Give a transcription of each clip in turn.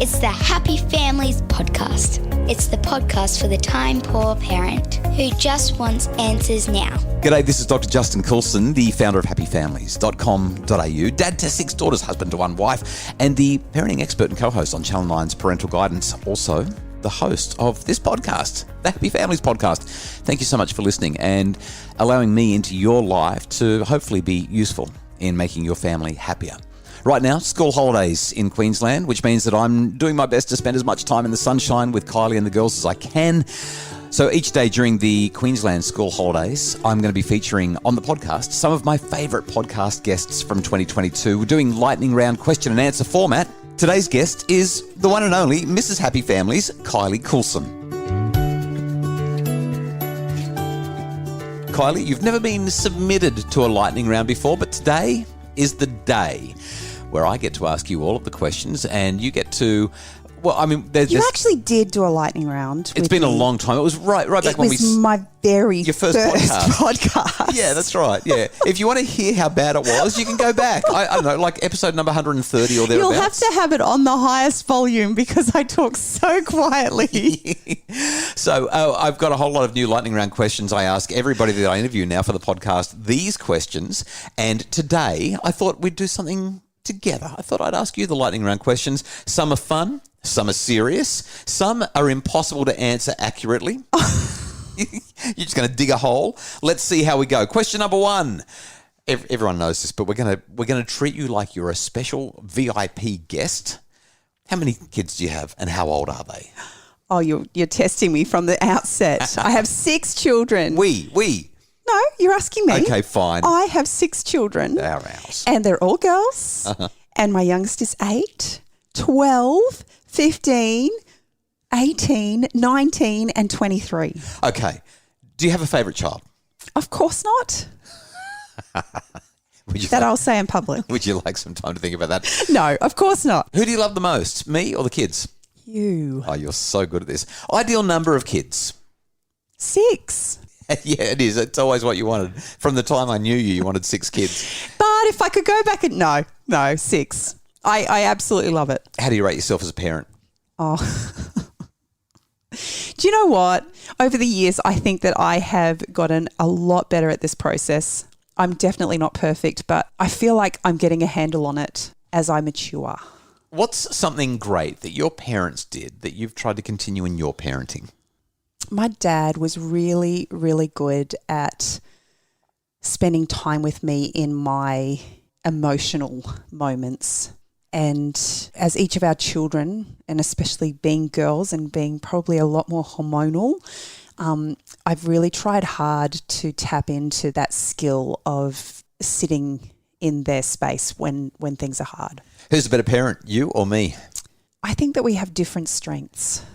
It's the Happy Families podcast. It's the podcast for the time-poor parent who just wants answers now. G'day, this is Dr. Justin Coulson, the founder of happyfamilies.com.au, dad to 6 daughters, husband to 1 wife, and the parenting expert and co-host on Channel 9's Parental Guidance, also the host of this podcast, the Happy Families podcast. Thank you so much for listening and allowing me into your life to hopefully be useful in making your family happier. Right now, school holidays in Queensland, which means that I'm doing my best to spend as much time in the sunshine with Kylie and the girls as I can. So each day during the Queensland school holidays, I'm going to be featuring on the podcast some of my favourite podcast guests from 2022. We're doing lightning round question and answer format. Today's guest is the one and only Mrs. Happy Families, Kylie Coulson. Kylie, you've never been submitted to a lightning round before, but today is the day where I get to ask you all of the questions and you get to, well, I mean... You actually did do a lightning round. It's been a long time. It was right back when we... It was my your first podcast. Yeah, that's right. Yeah. If you want to hear how bad it was, you can go back. I don't know, like episode number 130 or thereabouts. You'll have to have it on the highest volume because I talk so quietly. So I've got a whole lot of new lightning round questions. I ask everybody that I interview now for the podcast these questions. And today I thought we'd do something together. I thought I'd ask you the lightning round questions. Some are fun, some are serious, some are impossible to answer accurately. You're just going to dig a hole. Let's see how we go. Question number 1. Everyone knows this, but we're going to treat you like you're a special VIP guest. How many kids do you have, and how old are they? Oh, you're testing me from the outset. I have 6 children. We. No, you're asking me. Okay, fine. I have 6 children. Our house. And they're all girls. Uh-huh. And my youngest is 8, 12, 15, 18, 19 and 23. Okay. Do you have a favourite child? Of course not. I'll say in public. Would you like some time to think about that? No, of course not. Who do you love the most, me or the kids? You. Oh, you're so good at this. Ideal number of kids? 6. Yeah, it is. It's always what you wanted. From the time I knew you wanted 6 kids. But if I could go back and... No, 6. I absolutely love it. How do you rate yourself as a parent? Oh. Do you know what? Over the years, I think that I have gotten a lot better at this process. I'm definitely not perfect, but I feel like I'm getting a handle on it as I mature. What's something great that your parents did that you've tried to continue in your parenting? My dad was really, really good at spending time with me in my emotional moments. And as each of our children, and especially being girls and being probably a lot more hormonal, I've really tried hard to tap into that skill of sitting in their space when things are hard. Who's the better parent, you or me? I think that we have different strengths.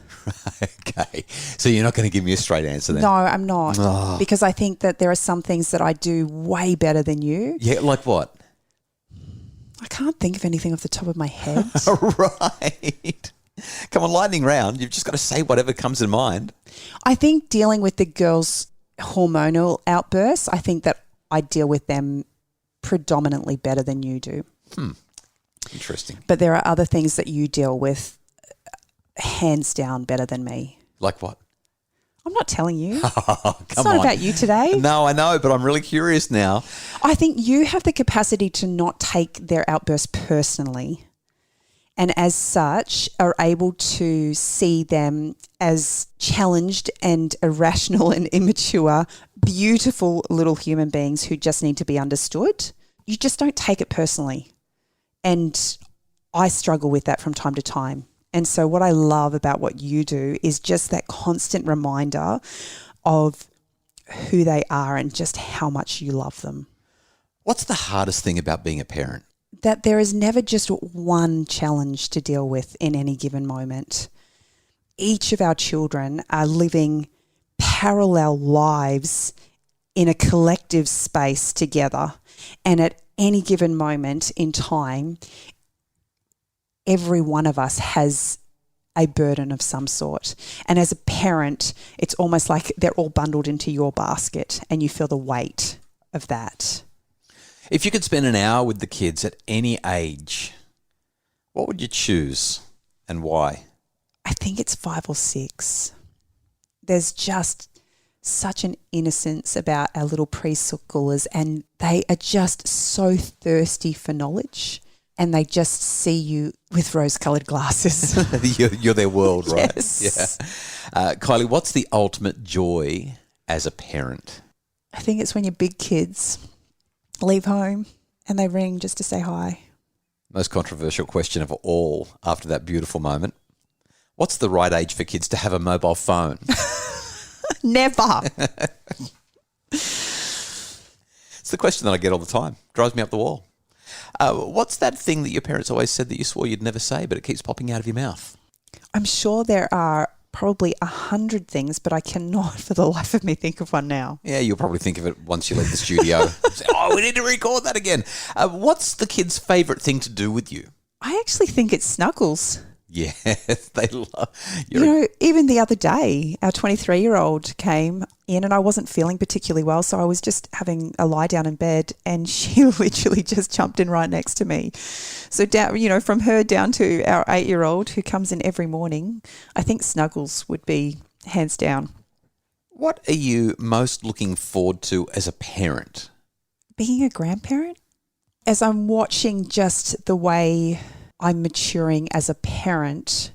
Okay. So you're not going to give me a straight answer then? No, I'm not. Because I think that there are some things that I do way better than you. Yeah, like what? I can't think of anything off the top of my head. Right. Come on, lightning round. You've just got to say whatever comes in mind. I think dealing with the girls' hormonal outbursts, I think that I deal with them predominantly better than you do. Interesting. But there are other things that you deal with hands down better than me. Like what? I'm not telling you. It's not about you today. No, I know, but I'm really curious now. I think you have the capacity to not take their outburst personally, and as such are able to see them as challenged and irrational and immature, beautiful little human beings who just need to be understood. You just don't take it personally. And I struggle with that from time to time. And so what I love about what you do is just that constant reminder of who they are and just how much you love them. What's the hardest thing about being a parent? That there is never just one challenge to deal with in any given moment. Each of our children are living parallel lives in a collective space together. And at any given moment in time, every one of us has a burden of some sort. And as a parent, it's almost like they're all bundled into your basket and you feel the weight of that. If you could spend an hour with the kids at any age, what would you choose? And why? I think it's 5 or 6. There's just such an innocence about our little preschoolers, and they are just so thirsty for knowledge, and they just see you with rose-coloured glasses. You're their world, right? Yes. Yeah. Kylie, what's the ultimate joy as a parent? I think it's when your big kids leave home and they ring just to say hi. Most controversial question of all after that beautiful moment. What's the right age for kids to have a mobile phone? Never. It's the question that I get all the time. Drives me up the wall. What's that thing that your parents always said that you swore you'd never say, but it keeps popping out of your mouth? I'm sure there are probably 100 things, but I cannot for the life of me think of one now. Yeah, you'll probably think of it once you leave the studio. Say, we need to record that again. What's the kids' favourite thing to do with you? I actually think it's snuggles. Yes, they love Even the other day, our 23-year-old came in and I wasn't feeling particularly well, so I was just having a lie down in bed and she literally just jumped in right next to me. So, down, from her down to our 8-year-old who comes in every morning, I think snuggles would be hands down. What are you most looking forward to as a parent? Being a grandparent? As I'm watching just the way I'm maturing as a parent,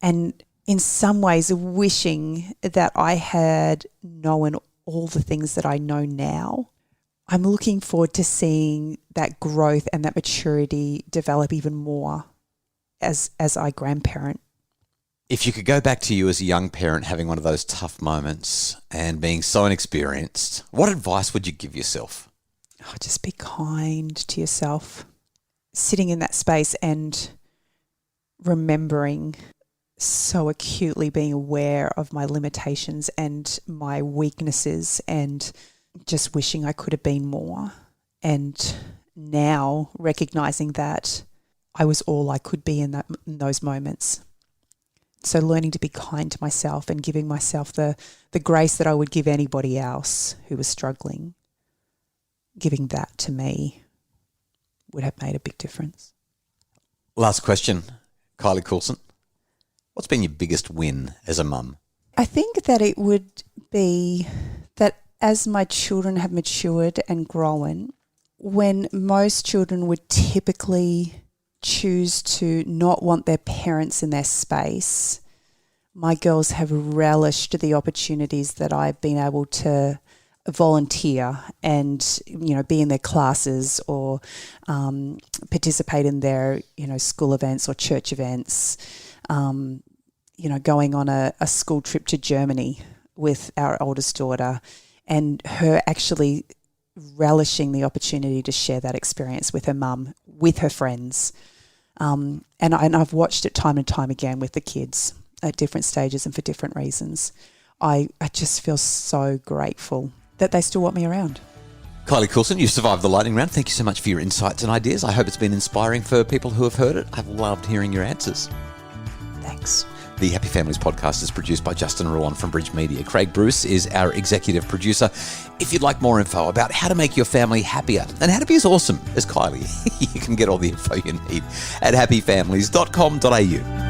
and in some ways wishing that I had known all the things that I know now. I'm looking forward to seeing that growth and that maturity develop even more as I grandparent. If you could go back to you as a young parent having one of those tough moments and being so inexperienced, what advice would you give yourself? Just be kind to yourself. Sitting in that space and remembering so acutely, being aware of my limitations and my weaknesses, and just wishing I could have been more. And now recognizing that I was all I could be in those moments. So learning to be kind to myself and giving myself the grace that I would give anybody else who was struggling, giving that to me would have made a big difference. Last question, Kylie Coulson. What's been your biggest win as a mum? I think that it would be that as my children have matured and grown, when most children would typically choose to not want their parents in their space, my girls have relished the opportunities that I've been able to volunteer and be in their classes or participate in their school events or church events, going on a school trip to Germany with our oldest daughter, and her actually relishing the opportunity to share that experience with her mum, with her friends, and I've watched it time and time again with the kids at different stages and for different reasons. I just feel so grateful that they still want me around. Kylie Coulson, you survived the lightning round. Thank you so much for your insights and ideas. I hope it's been inspiring for people who have heard it. I've loved hearing your answers. Thanks. The Happy Families podcast is produced by Justin Ruan from Bridge Media. Craig Bruce is our executive producer. If you'd like more info about how to make your family happier and how to be as awesome as Kylie, you can get all the info you need at happyfamilies.com.au.